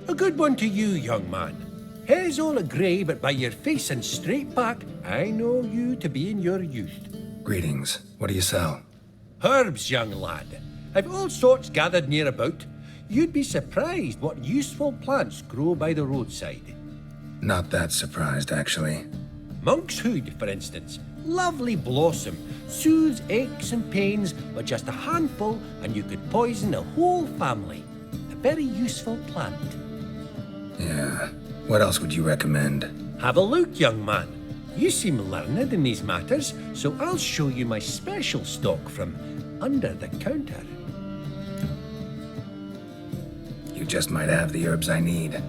A good one to you, young man. Hair's all a grey, but by your face and straight back, I know you to be in your youth. Greetings. What do you sell? Herbs, young lad. I've all sorts gathered near about. You'd be surprised what useful plants grow by the roadside. Not that surprised, actually. Monk's hood, for instance. Lovely blossom. Soothes aches and pains, but just a handful and you could poison a whole family. A very useful plant. Yeah. What else would you recommend? Have a look, young man. You seem learned in these matters, so I'll show you my special stock from under the counter. You just might have the herbs I need.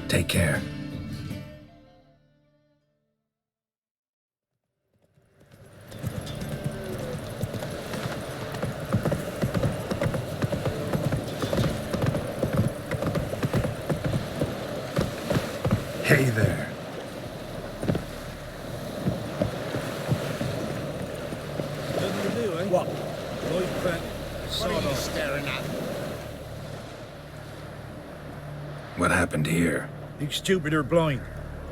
Take care. Hey there. Nothing to do, eh? What? Light prep. What are you staring at? What happened here? You stupid or blind?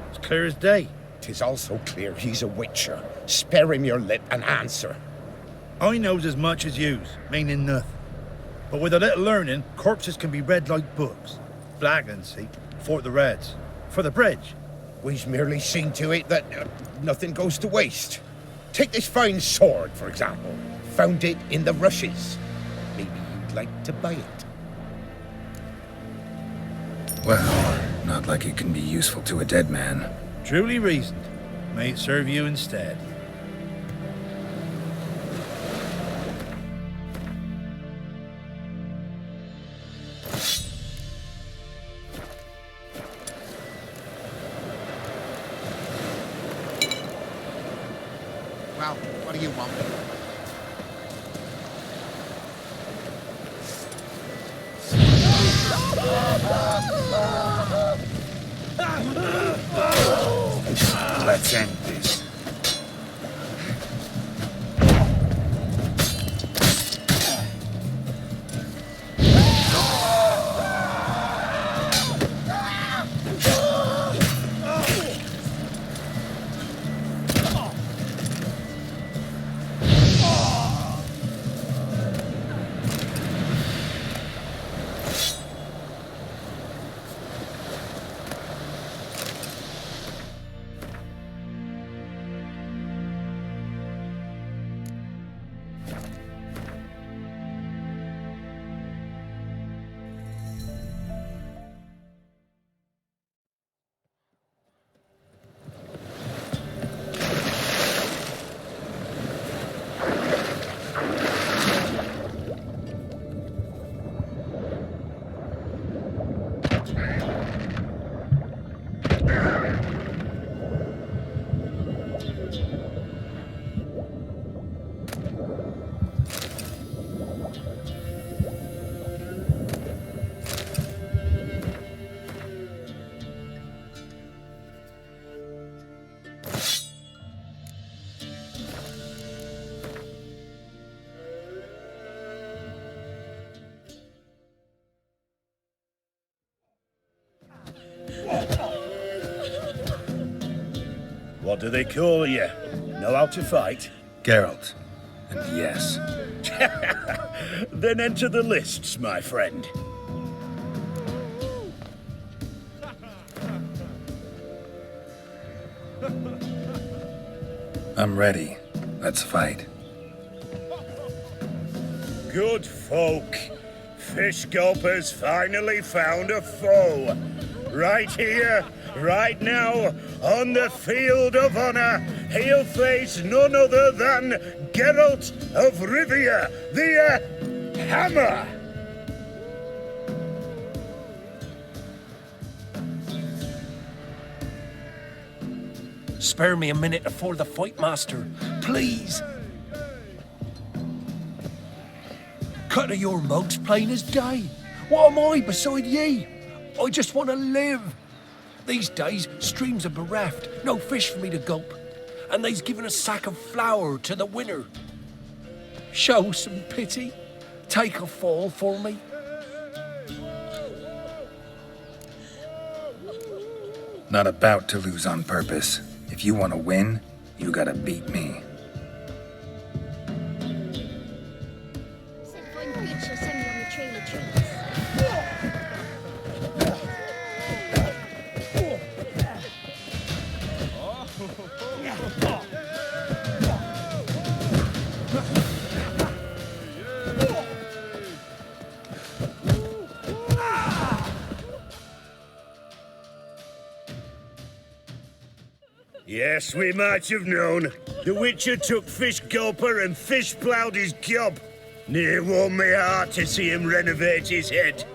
It's clear as day. 'Tis also clear he's a witcher. Spare him your lip and answer. I knows as much as yous, meaning nothing. But with a little learning, corpses can be read like books. Flagging, see, for the Reds. For the bridge. We've merely seen to it that nothing goes to waste. Take this fine sword, for example. Found it in the rushes. Maybe you'd like to buy it. Well, not like it can be useful to a dead man. Truly reasoned. May it serve you instead. Well, what do you want? Let's end this. What do they call you? Know how to fight? Geralt. And yes. Then enter the lists, my friend. I'm ready. Let's fight. Good folk. Fish Gulper's finally found a foe. Right here, right now, on the field of honor, he'll face none other than Geralt of Rivia, the Hammer. Spare me a minute afore the fight, master. Please. Cut of your mugs plain as day. What am I beside ye? I just want to live. These days, streams are bereft. No fish for me to gulp. And they's given a sack of flour to the winner. Show some pity. Take a fall for me. Not about to lose on purpose. If you want to win, you gotta beat me. Said find a beach, she'll send me on the trail of trees. Yes, we might have known. The Witcher took Fish Gulper and fish ploughed his gob. Near warmed me heart to see him renovate his head.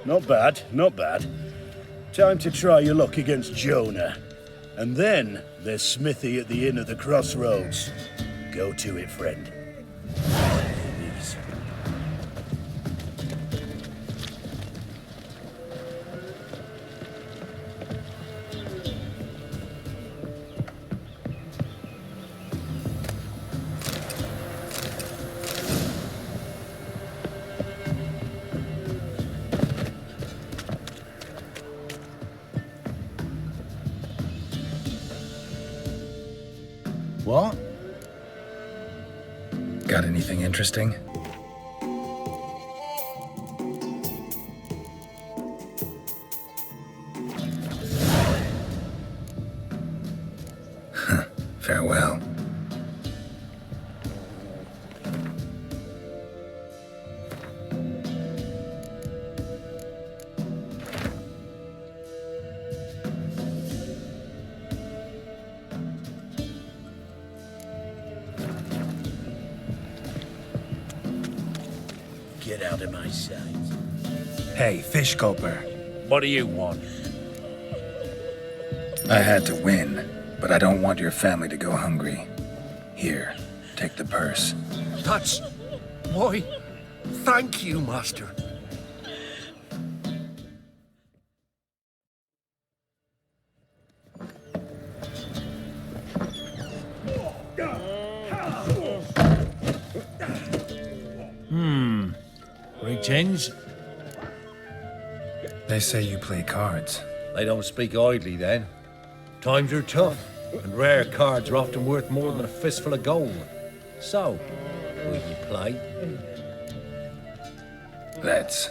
Not bad, not bad. Time to try your luck against Jonah. And then there's Smithy at the Inn of the Crossroads. Go to it, friend. What? Got anything interesting? Farewell. Get out of my sight. Hey, Fish Gulper. What do you want? I had to win, but I don't want your family to go hungry. Here, take the purse. That's... Why, thank you, master. Greetings. They say you play cards. They don't speak idly then. Times are tough, and rare cards are often worth more than a fistful of gold. So, will you play? Let's.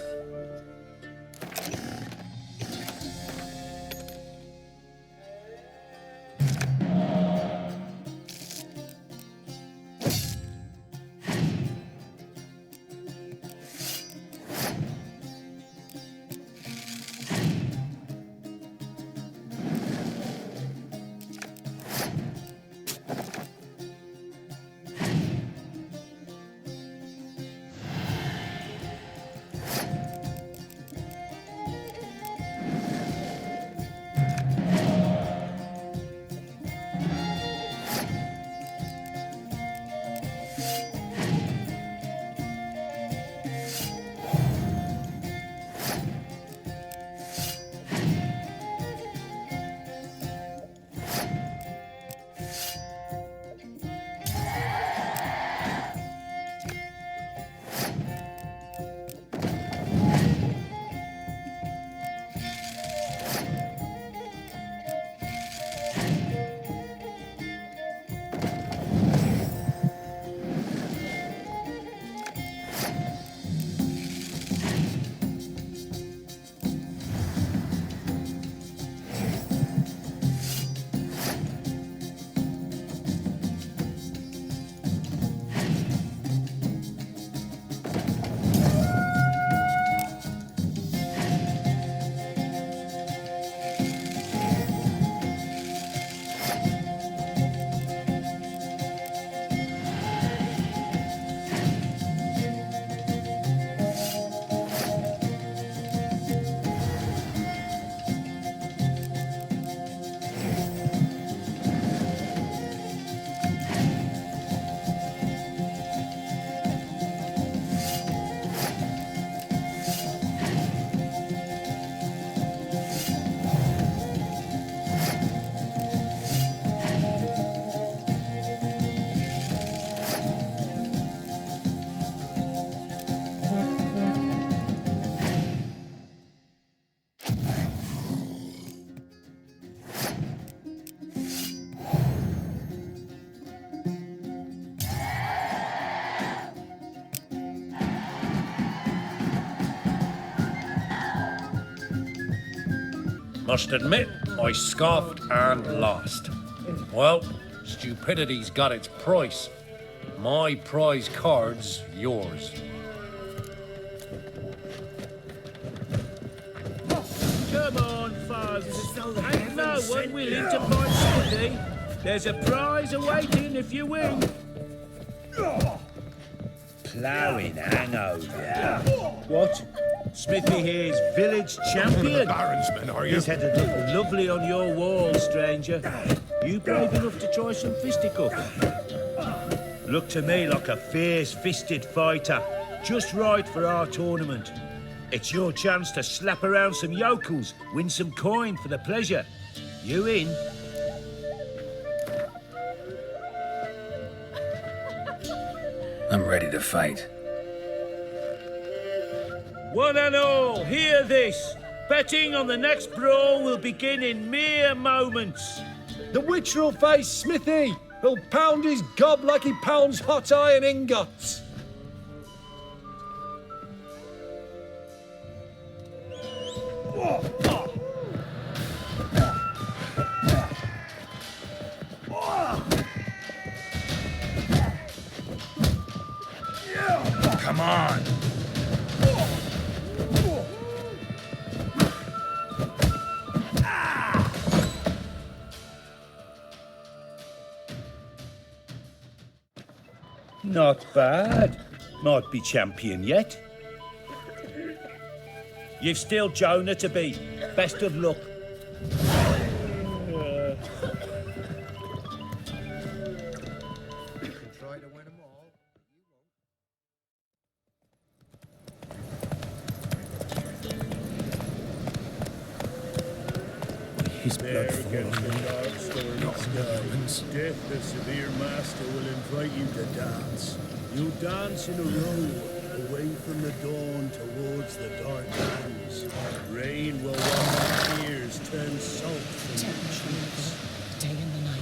Must admit, I scoffed and lost. Well, stupidity's got its price. My prize card's yours. Come on, folks. Ain't no one willing to fight Smithy. There's a prize awaiting if you win. Ploughing hangover. What? Smithy here's village champion. Baron's men, are you? His headed look lovely on your wall, stranger. You brave enough to try some fisticuffs? Look to me like a fierce-fisted fighter. Just right for our tournament. It's your chance to slap around some yokels, win some coin for the pleasure. You in? I'm ready to fight. One and all, hear this. Betting on the next brawl will begin in mere moments. The Witcher will face Smithy. He'll pound his gob like he pounds hot iron ingots. Come on! Not bad. Might be champion yet. You've still Jonah to beat. Best of luck. His blood against the dark stormy skies. Death, the severe master, will invite you to dance. You'll dance in a row, away from the dawn towards the dark lands. Rain will wash your tears, turn salt from your cheeks. Day and the night.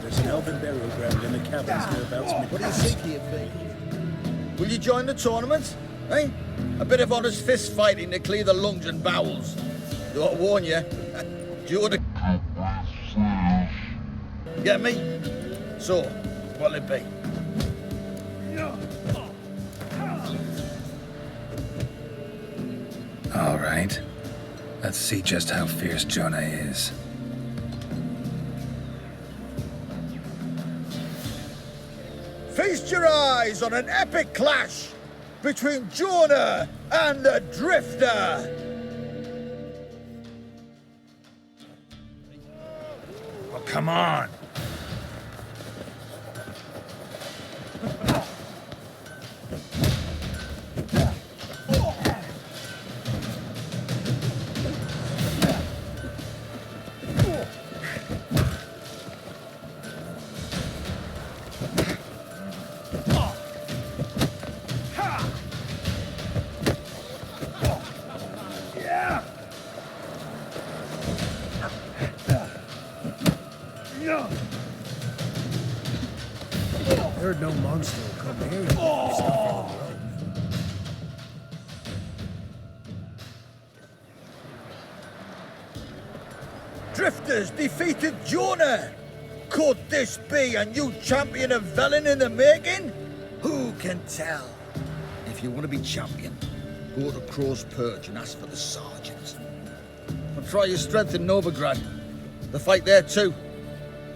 There's an elven burial ground in the cabins nearabouts. What do you think here, Big? Will you join the tournament? Eh? A bit of honest fist fighting to clear the lungs and bowels. Though I warn you, due to... Get me? So, what'll it be? All right. Let's see just how fierce Jonah is. Feast your eyes on an epic clash between Jonah and the Drifter. Oh, come on! Heard no monster will come here. Stuff on the road. Drifters defeated Jonah. Could this be a new champion of Velen in the making? Who can tell? If you want to be champion, go to Crow's Perch and ask for the sergeant. And try your strength in Novigrad. The fight there too.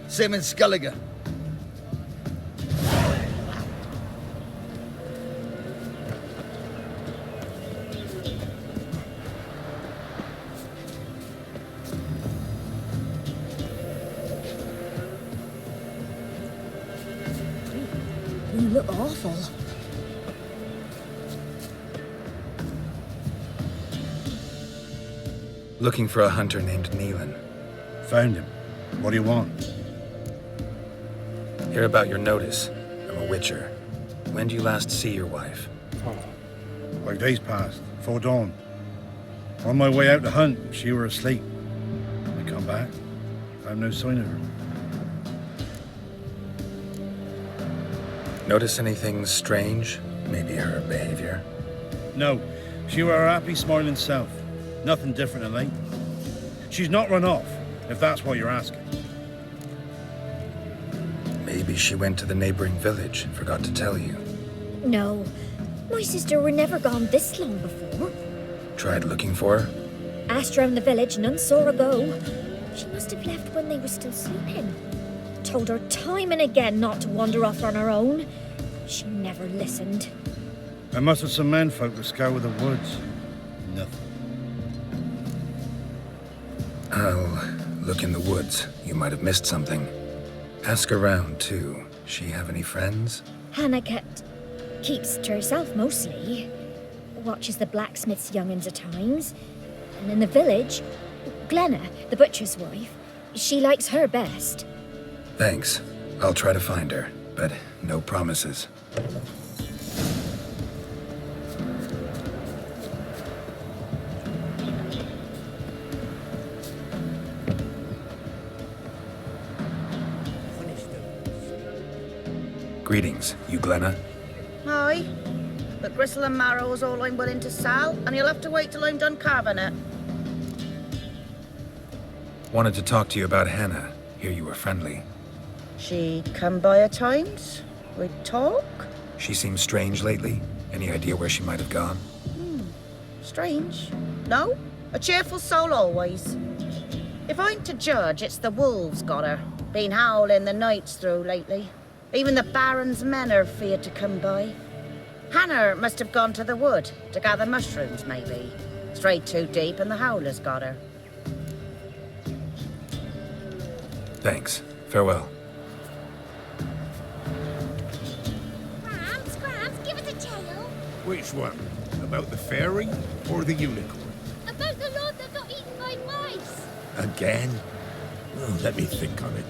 Same in Skellige. You look awful. Looking for a hunter named Neelan. Found him. What do you want? Hear about your notice. I'm a witcher. When do you last see your wife? 5 days passed, 'fore dawn. On my way out to hunt, she were asleep. I come back, found no sign of her. Notice anything strange? Maybe her behavior? No, she were her happy, smiling self. Nothing different than late. She's not run off, if that's what you're asking. Maybe she went to the neighboring village, forgot to tell you. No, my sister were never gone this long before. Tried looking for her? Asked round the village, none saw her go. She must have left when they were still sleeping. Told her time and again not to wander off on her own. She never listened. I mustered some menfolk to scour the woods. Nothing. I'll look in the woods. You might have missed something. Ask around, too. She have any friends? Hannah keeps to herself mostly. Watches the blacksmith's young'uns at times. And in the village, Glenna, the butcher's wife, she likes her best. Thanks. I'll try to find her, but no promises. Greetings, you Glenna? Aye, but gristle and marrow is all I'm willing to sell, and you'll have to wait till I'm done carving it. Wanted to talk to you about Hannah. Hear you were friendly. She'd come by at times. We'd talk. She seems strange lately. Any idea where she might have gone? Strange. No, a cheerful soul always. If I'm to judge, it's the wolves got her. Been howling the nights through lately. Even the Baron's men are feared to come by. Hannah must have gone to the wood to gather mushrooms, maybe. Strayed too deep and the howlers got her. Thanks. Farewell. Scrams, give us a tale. Which one? About the fairy or the unicorn? About the lord that got eaten by mice. Again? Oh, let me think on it.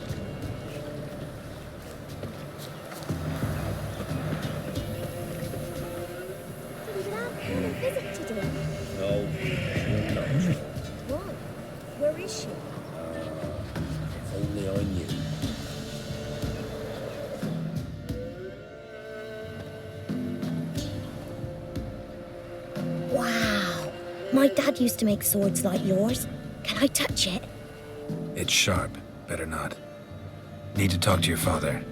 Did you have her a visit today? No, not. Why? Where is she? If only I knew. Wow. My dad used to make swords like yours. Can I touch it? It's sharp. Better not. Need to talk to your father.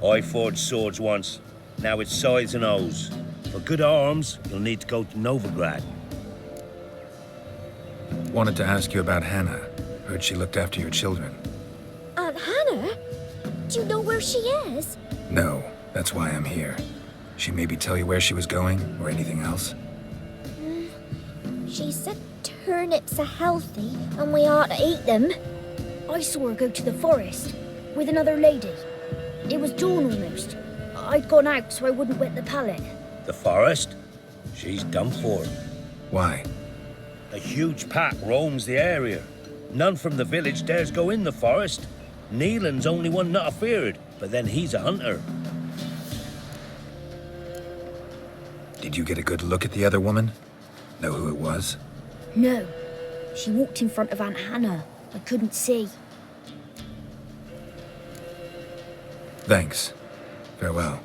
I forged swords once. Now it's sides and O's. For good arms, you'll need to go to Novigrad. Wanted to ask you about Hannah. Heard she looked after your children. Aunt Hannah? Do you know where she is? No, that's why I'm here. She maybe tell you where she was going, or anything else? She said turnips are healthy and we ought to eat them. I saw her go to the forest with another lady. It was dawn almost. I'd gone out so I wouldn't wet the pallet. The forest? She's done for. Why? A huge pack roams the area. None from the village dares go in the forest. Neelan's only one not afeared, but then he's a hunter. Did you get a good look at the other woman? Know who it was? No. She walked in front of Aunt Hannah. I couldn't see. Thanks. Farewell.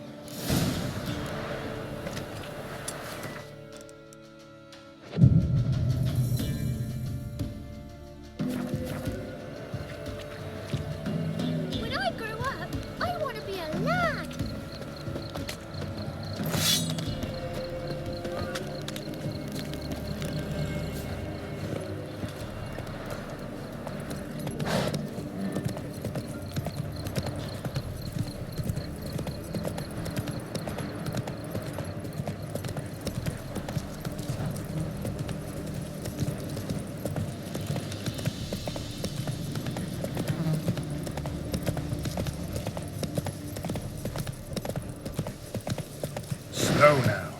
When I grow up, I want to be a lad. Slow now.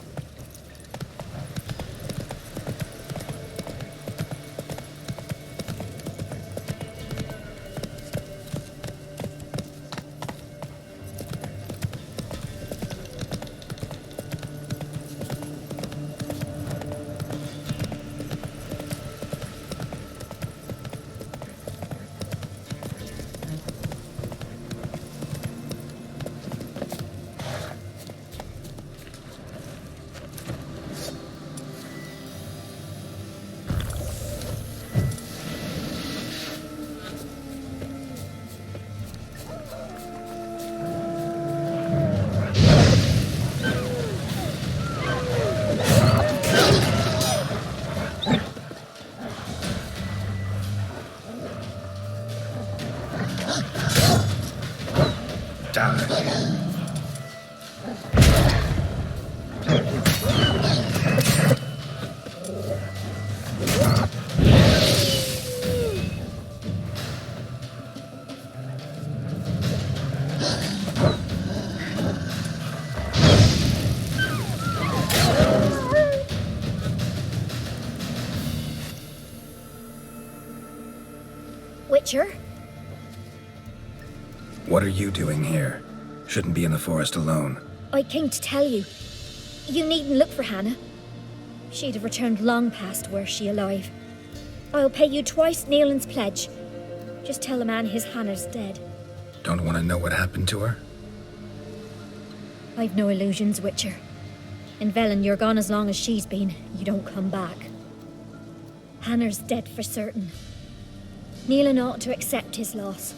Thaler. Witcher? What are you doing here? Shouldn't be in the forest alone. I came to tell you. You needn't look for Hannah. She'd have returned long past were she alive. I'll pay you twice Neelan's pledge. Just tell the man his Hannah's dead. Don't want to know what happened to her? I've no illusions, Witcher. In Velen, you're gone as long as she's been. You don't come back. Hannah's dead for certain. Neelan ought to accept his loss.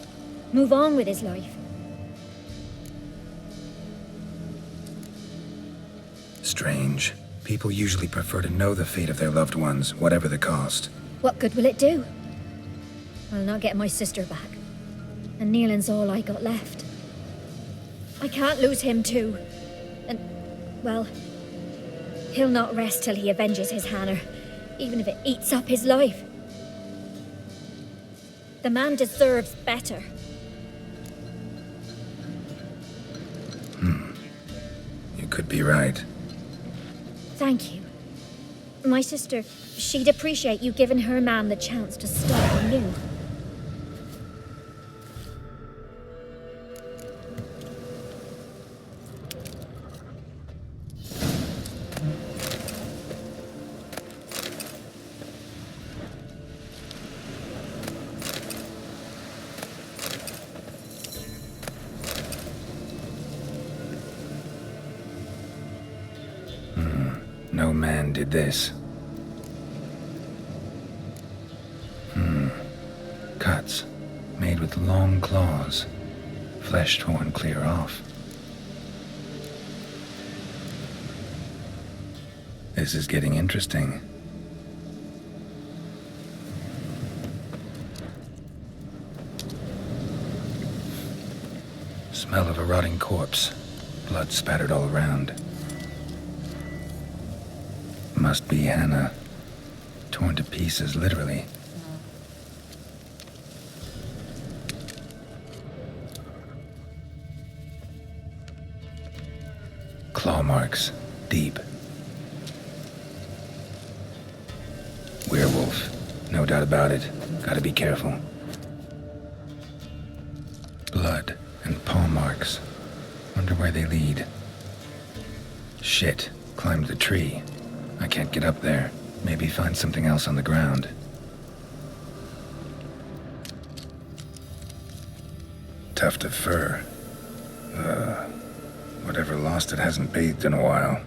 Move on with his life. Strange. People usually prefer to know the fate of their loved ones, whatever the cost. What good will it do? I'll not get my sister back. And Neelan's all I got left. I can't lose him too. And, well, he'll not rest till he avenges his Hannah, even if it eats up his life. The man deserves better. You could be right. Thank you. My sister, she'd appreciate you giving her man the chance to start anew. No man did this. Cuts, made with long claws, flesh torn clear off. This is getting interesting. Smell of a rotting corpse, blood spattered all around. Must be Hannah. Torn to pieces, literally. Claw marks, deep. Werewolf, no doubt about it. Gotta be careful. Blood and paw marks. Wonder where they lead. Shit, climbed the tree. I can't get up there. Maybe find something else on the ground. Tuft of fur. Whatever lost it hasn't bathed in a while.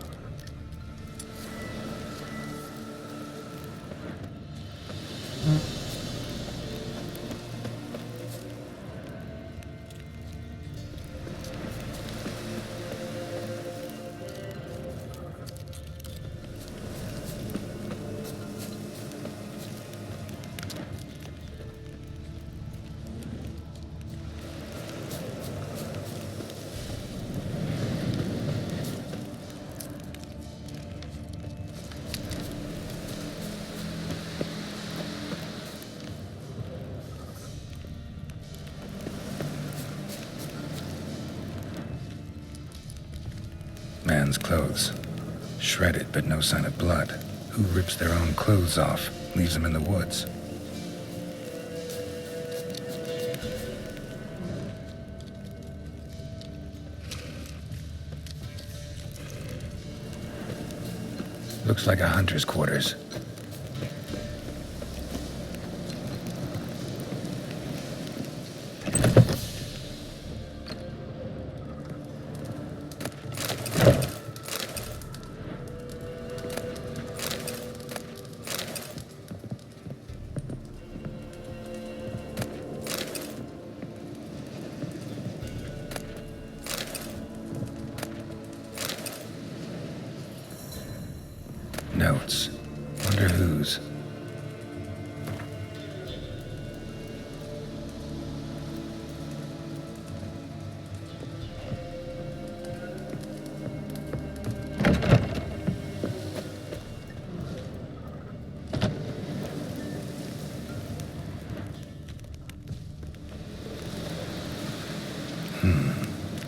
Man's clothes. Shredded, but no sign of blood. Who rips their own clothes off, leaves them in the woods? Looks like a hunter's quarters. Notes. Wonder whose.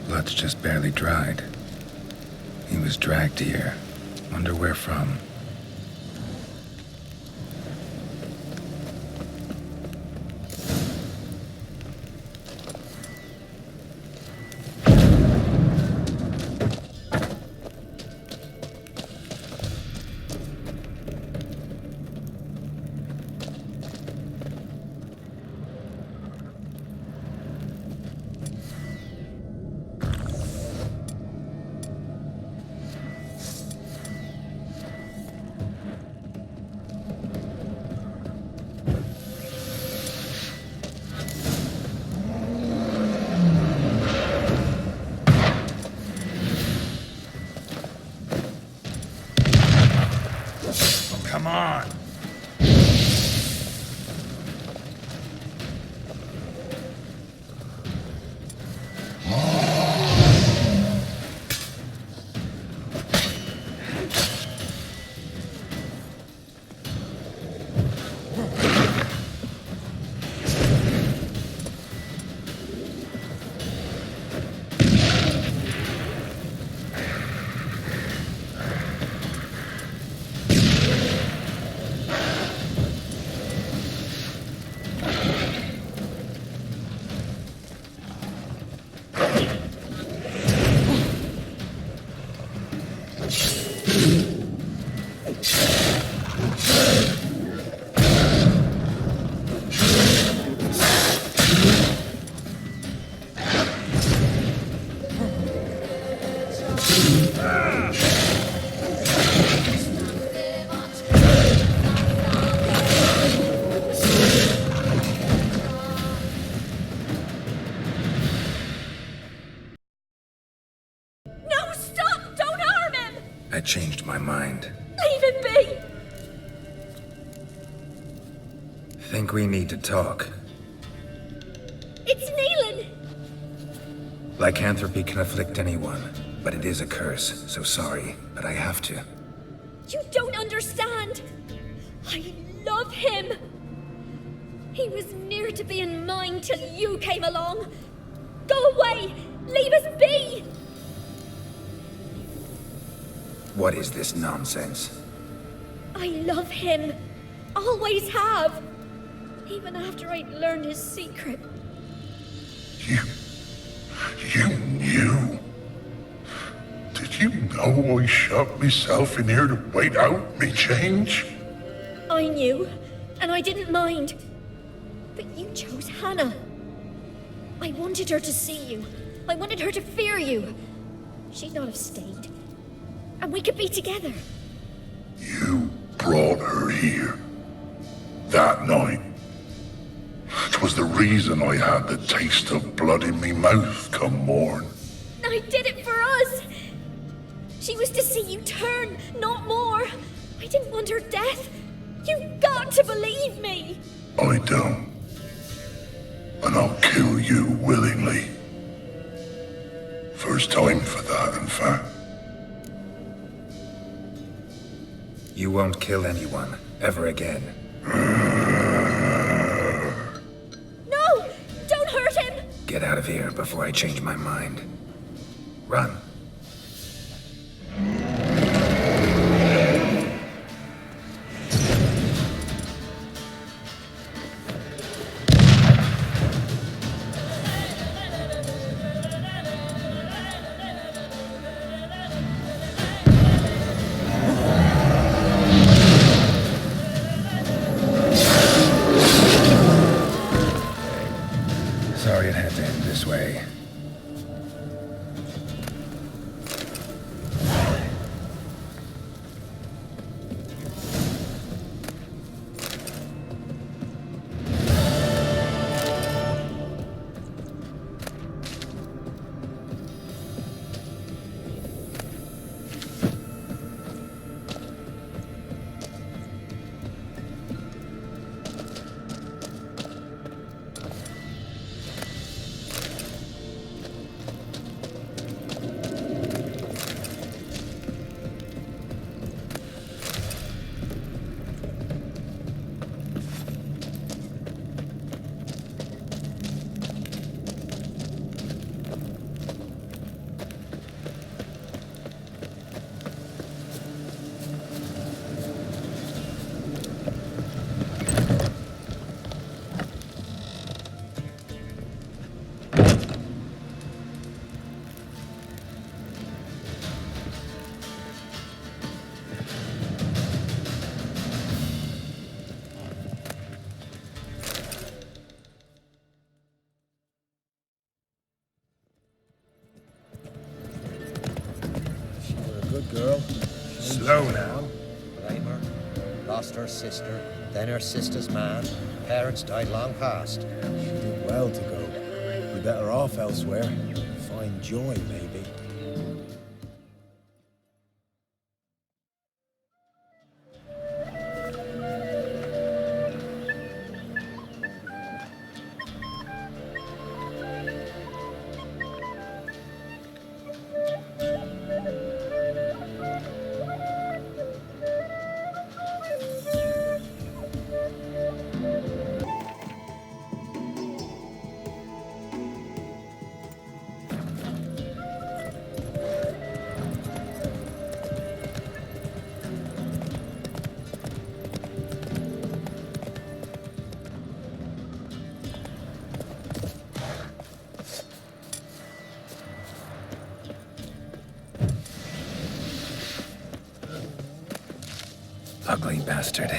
Blood's just barely dried. He was dragged here. Wonder where from. Come on. I changed my mind. Leave him be! Think we need to talk. It's Neelan! Lycanthropy can afflict anyone, but it is a curse, so sorry, but I have to. You don't understand! I love him! He was near to being mine till you came along! Go away! Leave us be! What is this nonsense? I love him. Always have. Even after I'd learned his secret. You knew? Did you know I shut myself in here to wait out me change? I knew, and I didn't mind. But you chose Hannah. I wanted her to see you. I wanted her to fear you. She'd not have stayed. And we could be together. You brought her here. That night. It was the reason I had the taste of blood in me mouth come morn. I did it for us. She was to see you turn, not more. I didn't want her death. You've got to believe me. I don't. And I'll kill you willingly. First time for that, in fact. You won't kill anyone, ever again. No! Don't hurt him! Get out of here before I change my mind. Run. Sorry it had to end this way. girl. Slow now. Blame her. Lost her sister, then her sister's man. Parents died long past. You did well to go. Be better off elsewhere. Find joy, maybe. Ugly bastard.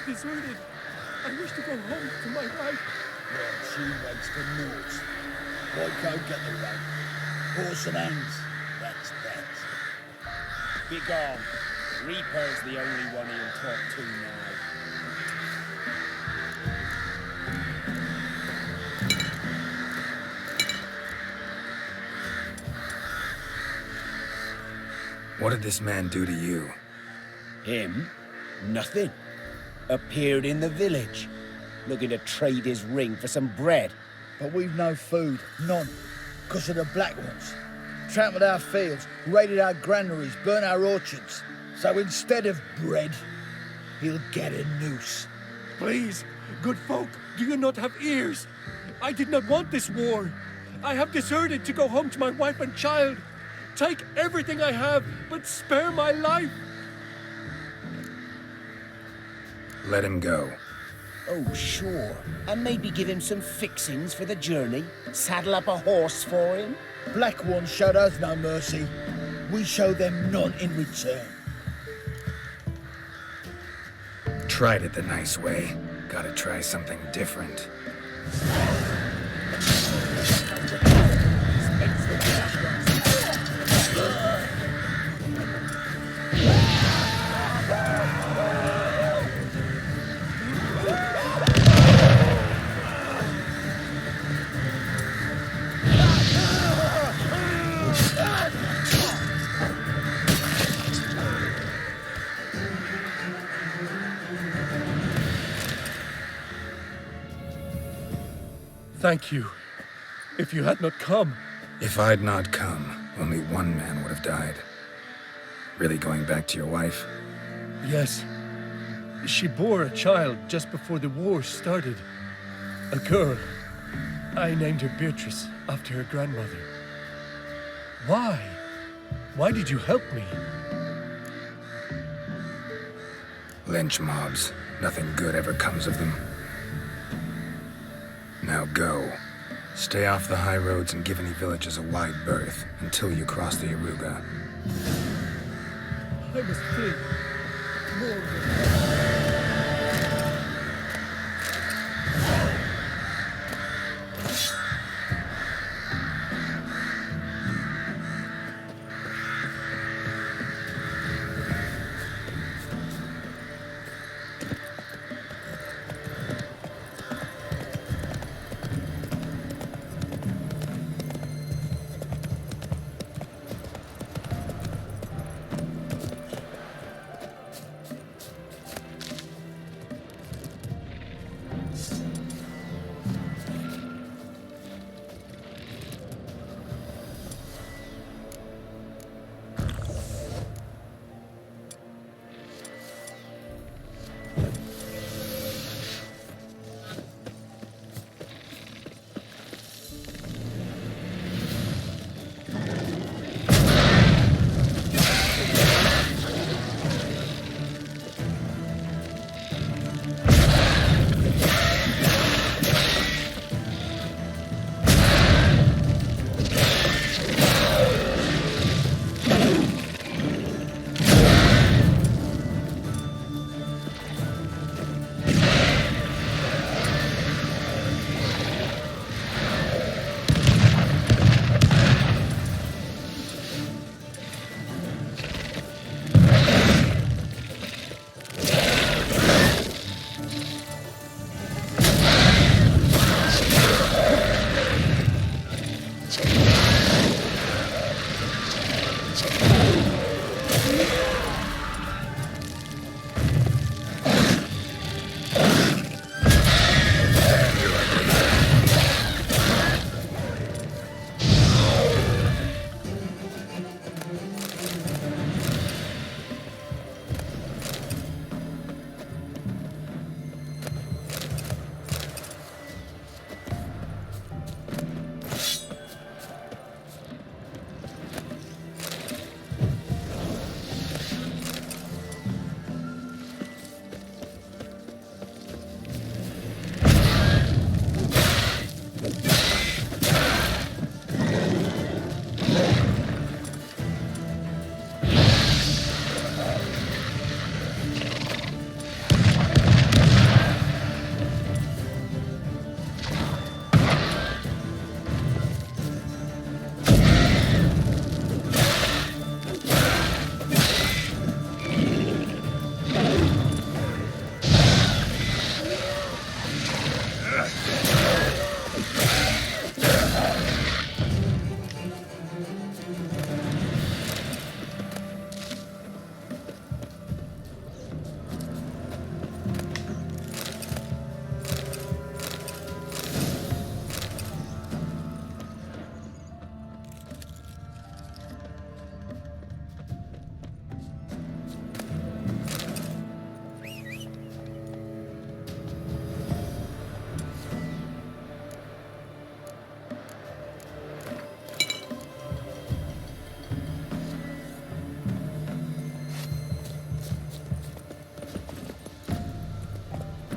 deserted. I wish to go home to my wife. Well, she waits for moors. Why go get the road? Horse and hands. That's that. Be gone. Reaper's the only one he'll talk to now. What did this man do to you? Him? Nothing. Appeared in the village, looking to trade his ring for some bread. But we've no food. None. Because of the black ones. Trampled our fields, raided our granaries, burnt our orchards. So instead of bread, he'll get a noose. Please, good folk, do you not have ears? I did not want this war. I have deserted to go home to my wife and child. Take everything I have, but spare my life. Let him go. Oh, sure. And maybe give him some fixings for the journey. Saddle up a horse for him. Black ones showed us no mercy. We show them none in return. Tried it the nice way. Gotta try something different. Thank you. If you had not come... If I'd not come, only one man would have died. Really going back to your wife? Yes. She bore a child just before the war started. A girl. I named her Beatrice, after her grandmother. Why? Why did you help me? Lynch mobs. Nothing good ever comes of them. Now go. Stay off the high roads and give any villages a wide berth until you cross the Aruga. I must flee. More.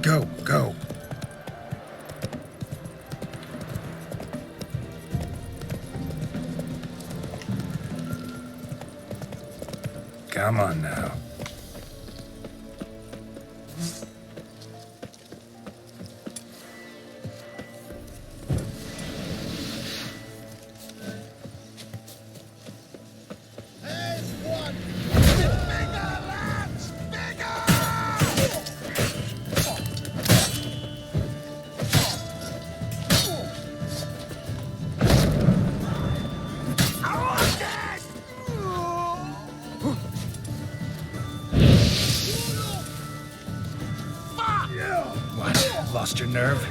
Go, go. Come on now. Lost your nerve?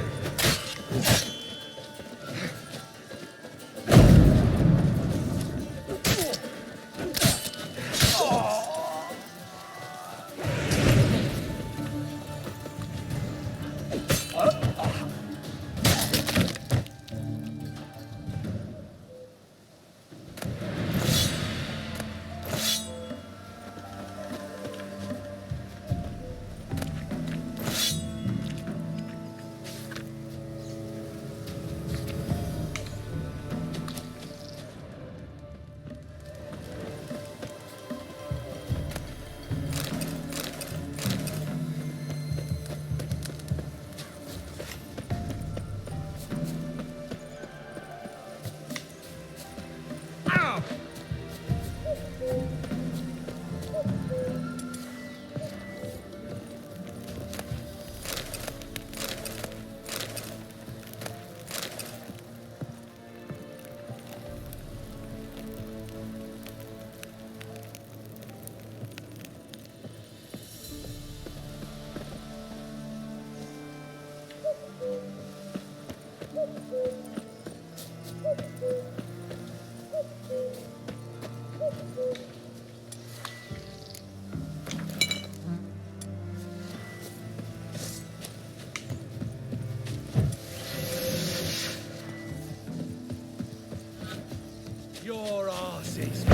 Your asses.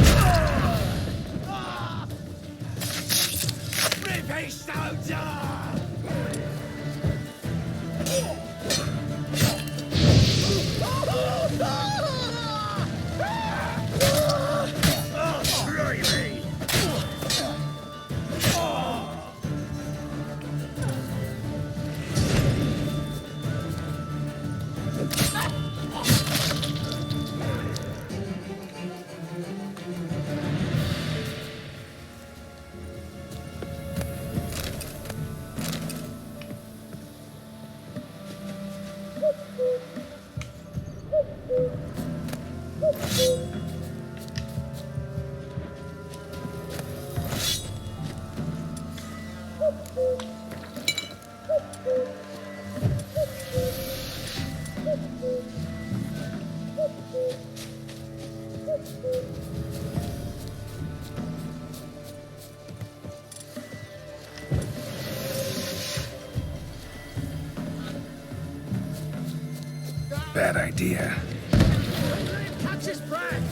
Rip soldier! Bad idea. Catch his breath!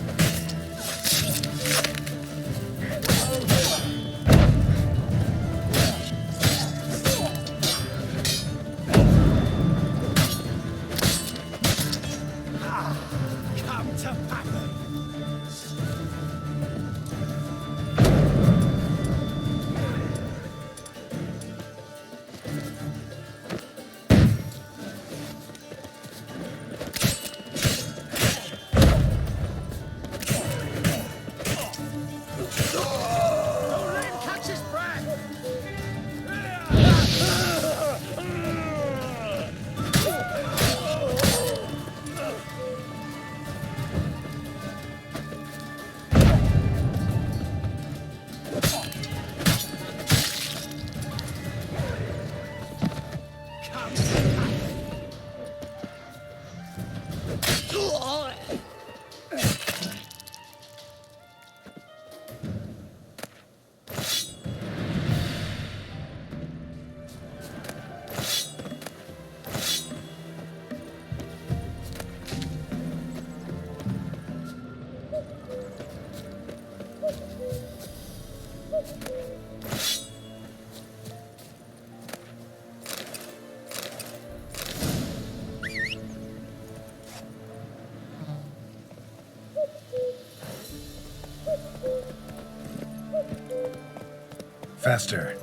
Come to Papa! Faster.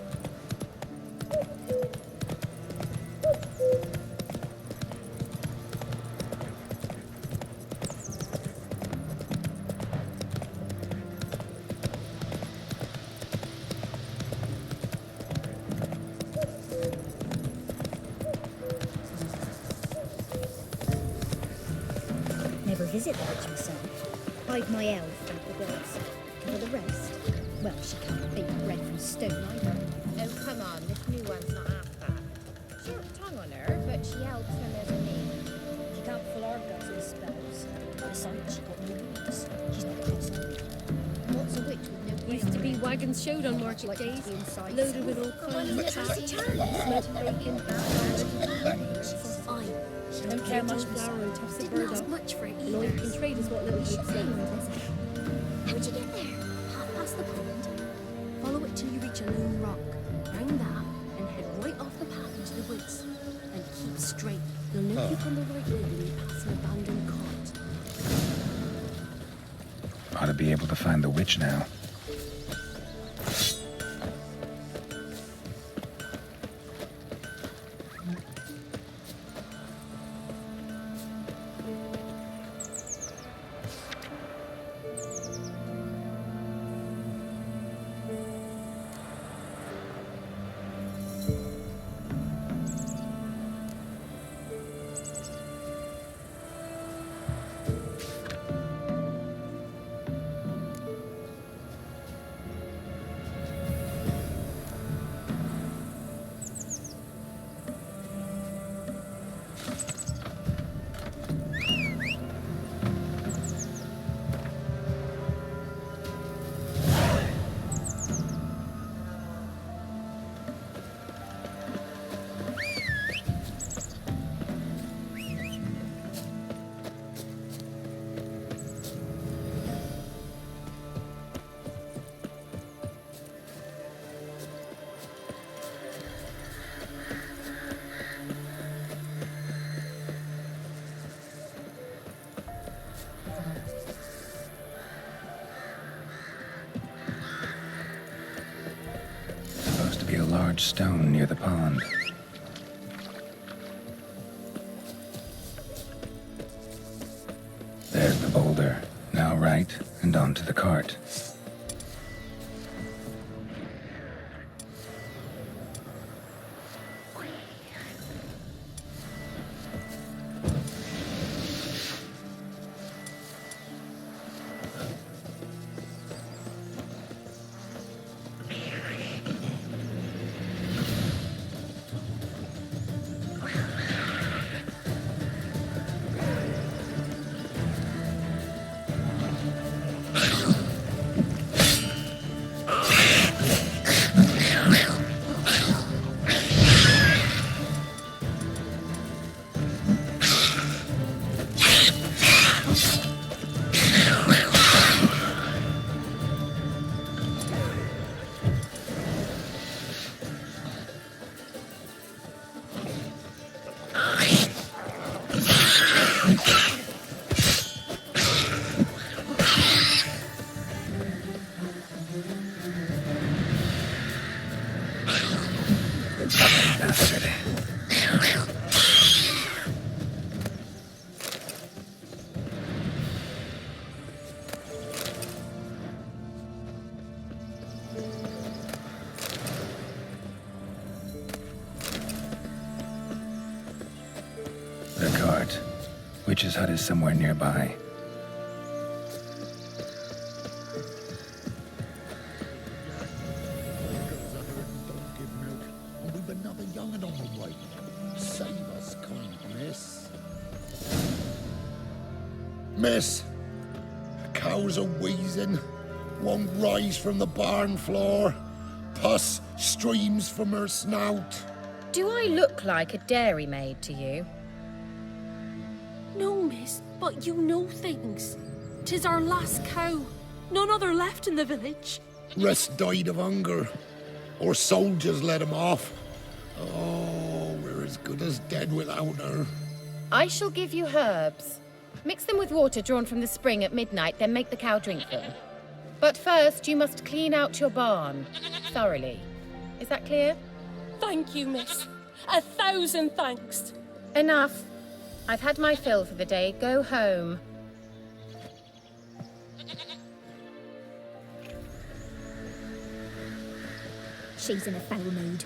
Never visit the witch myself. Hide my elf and the gods. For the rest, well, she can't be bred from stone either. Oh, come on, this new one's not half bad. Short tongue on her, but she helps when there's a need. She can't full our guts with spells. Besides, she got no wings. She's not crossed. What's a witch with no Used to be wagons showed on market Like days, inside loaded with all kinds of But smoked bacon, fine. don't care much for flour and tufts of Didn't ask burdock. much for it And all you either. can trade is what little you say. How'd you get there? Half past the pond. Follow it till you reach a lone rock. Round that and head right off the path into the woods. And keep straight. You'll know you're on the right way when you pass an abandoned cot. Ought to be able to find the witch now. Supposed to be a large stone near the pond. There's the boulder. Now right, and onto the cart. Bastard. The cart. Witch's hut is somewhere nearby. We've another young'un on the way. Save us, kind miss. Miss, cows are wheezing, won't rise from the barn floor. Pus streams from her snout. Do I look like a dairymaid to you? No, miss, but you know things. 'Tis our last cow. None other left in the village. Rest died of hunger, or soldiers let him off. Oh, we're as good as dead without her. I shall give you herbs. Mix them with water drawn from the spring at midnight, then make the cow drink them. But first, you must clean out your barn. thoroughly. Is that clear? Thank you, miss. 1,000 thanks. Enough. I've had my fill for the day. Go home. She's in a foul mood.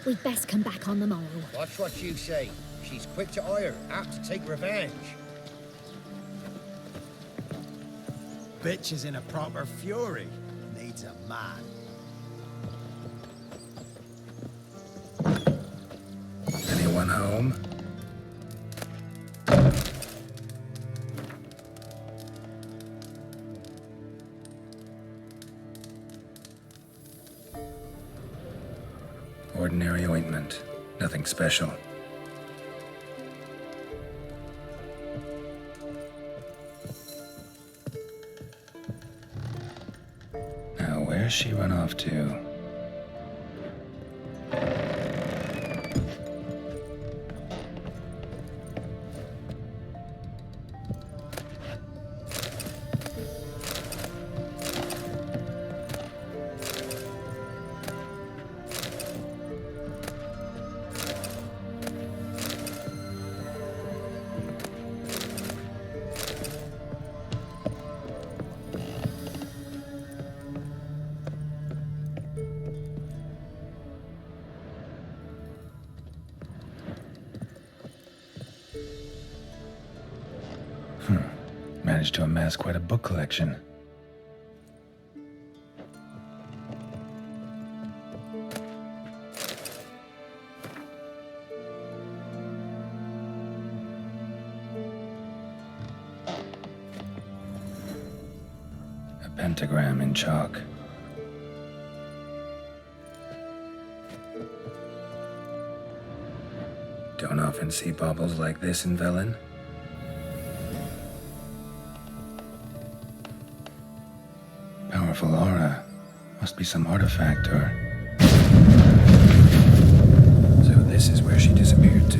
We'd best come back on the morrow. Watch what you say. She's quick to ire, apt to take revenge. Bitch is in a proper fury. Needs a man. Anyone home? Ordinary ointment. Nothing special. Now, where's she run off to? Managed to amass quite a book collection. A pentagram in chalk. Don't often see baubles like this in Velen. Powerful aura. Must be some artifact or... So this is where she disappeared to.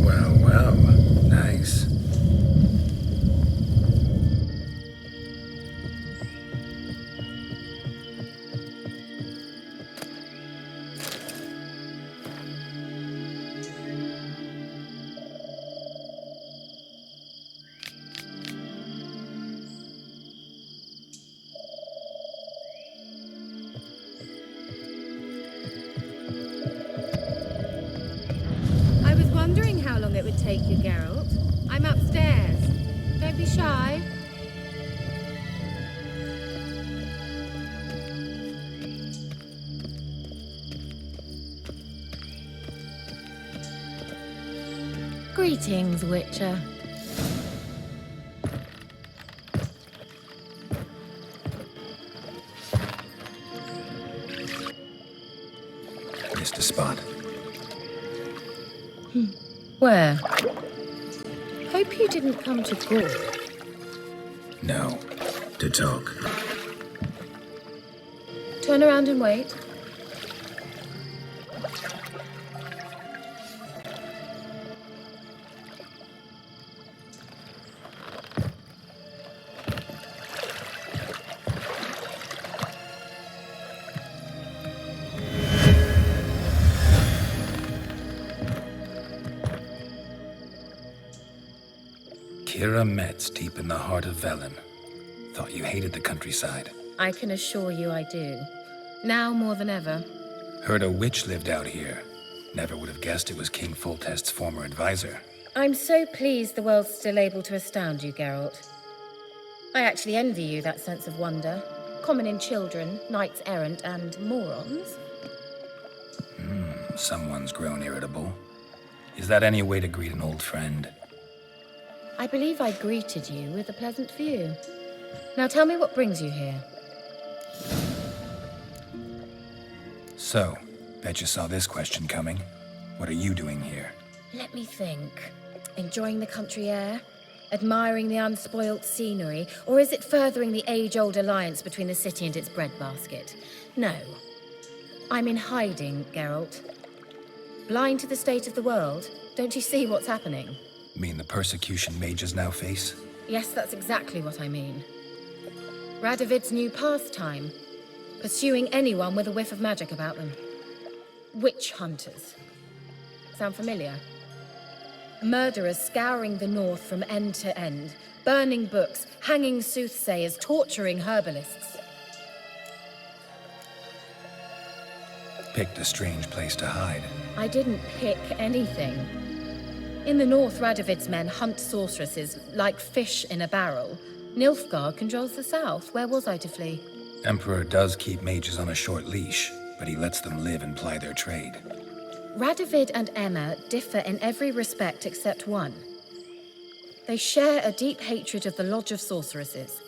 Well, well. Nice. How long it would take you, Geralt. I'm upstairs. Don't be shy. Greetings, Witcher. Missed a spot. Where? Hope you didn't come to Gore. No. To talk. Turn around and wait. Kira Metz, deep in the heart of Velen. Thought you hated the countryside. I can assure you I do. Now more than ever. Heard a witch lived out here. Never would have guessed it was King Foltest's former advisor. I'm so pleased the world's still able to astound you, Geralt. I actually envy you that sense of wonder. Common in children, knights errant, and morons. Someone's grown irritable. Is that any way to greet an old friend? I believe I greeted you with a pleasant view. Now tell me what brings you here. So, bet you saw this question coming. What are you doing here? Let me think. Enjoying the country air? Admiring the unspoilt scenery? Or is it furthering the age-old alliance between the city and its breadbasket? No. I'm in hiding, Geralt. Blind to the state of the world? Don't you see what's happening? Mean the persecution mages now face? Yes, that's exactly what I mean. Radovid's new pastime. Pursuing anyone with a whiff of magic about them. Witch hunters. Sound familiar? Murderers scouring the north from end to end. Burning books, hanging soothsayers, torturing herbalists. Picked a strange place to hide. I didn't pick anything. In the north, Radovid's men hunt sorceresses like fish in a barrel. Nilfgaard controls the south. Where was I to flee? Emperor does keep mages on a short leash, but he lets them live and ply their trade. Radovid and Emma differ in every respect except one. They share a deep hatred of the Lodge of Sorceresses.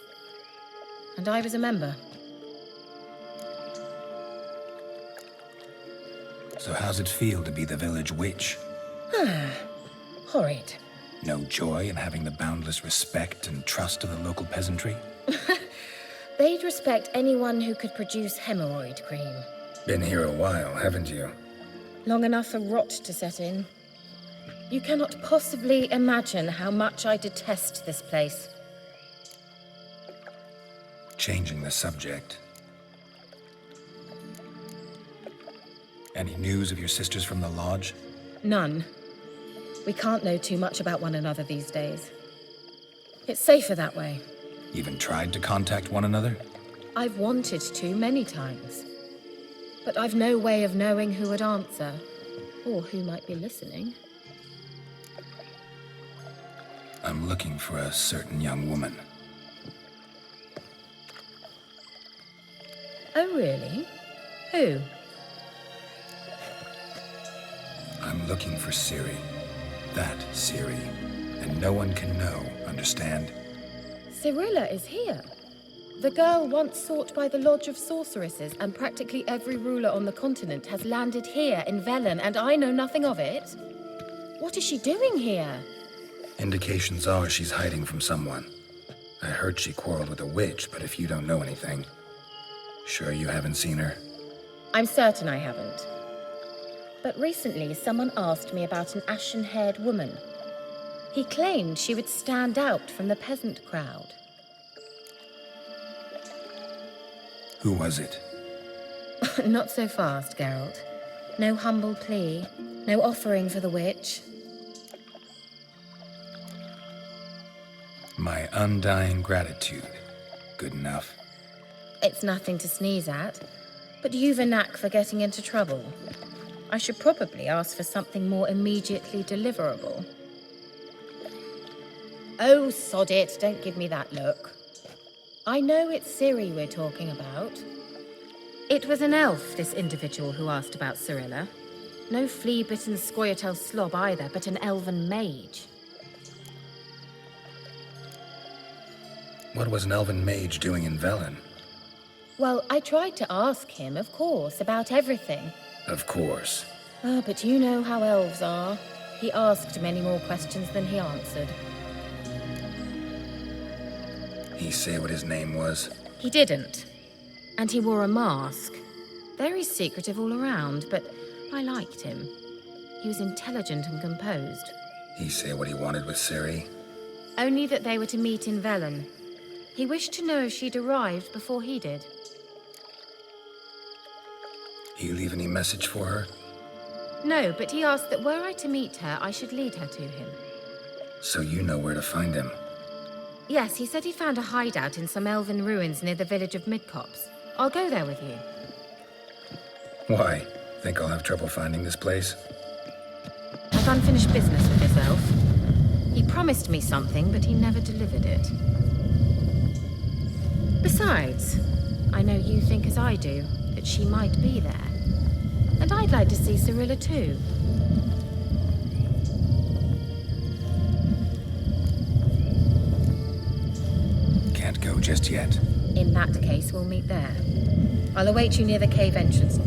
And I was a member. So how's it feel to be the village witch? Horrid. No joy in having the boundless respect and trust of the local peasantry? They'd respect anyone who could produce hemorrhoid cream. Been here a while, haven't you? Long enough for rot to set in. You cannot possibly imagine how much I detest this place. Changing the subject. Any news of your sisters from the lodge? None. We can't know too much about one another these days. It's safer that way. Even tried to contact one another? I've wanted to many times. But I've no way of knowing who would answer, or who might be listening. I'm looking for a certain young woman. Oh, really? Who? I'm looking for Ciri. That Ciri. And no one can know, understand? Cirilla is here. The girl once sought by the Lodge of Sorceresses, and practically every ruler on the continent has landed here in Velen, and I know nothing of it. What is she doing here? Indications are she's hiding from someone. I heard she quarreled with a witch, but if you don't know anything... Sure you haven't seen her? I'm certain I haven't. But recently, someone asked me about an ashen-haired woman. He claimed she would stand out from the peasant crowd. Who was it? Not so fast, Geralt. No humble plea, no offering for the witch. My undying gratitude. Good enough. It's nothing to sneeze at, but you've a knack for getting into trouble. I should probably ask for something more immediately deliverable. Oh, sod it, don't give me that look. I know it's Ciri we're talking about. It was an elf, this individual who asked about Cirilla. No flea-bitten Scoia'tael slob either, but an elven mage. What was an elven mage doing in Velen? Well, I tried to ask him, of course, about everything. Of course. Ah, but you know how elves are. He asked many more questions than he answered. He say what his name was? He didn't. And he wore a mask. Very secretive all around, but I liked him. He was intelligent and composed. He say what he wanted with Ciri? Only that they were to meet in Velen. He wished to know if she'd arrived before he did. You leave any message for her? No, but he asked that were I to meet her, I should lead her to him. So you know where to find him? Yes, he said he found a hideout in some elven ruins near the village of Midcopse. I'll go there with you. Why? Think I'll have trouble finding this place? I've unfinished business with this elf. He promised me something, but he never delivered it. Besides, I know you think as I do, that she might be there. And I'd like to see Cirilla too. Can't go just yet. In that case, we'll meet there. I'll await you near the cave entrance.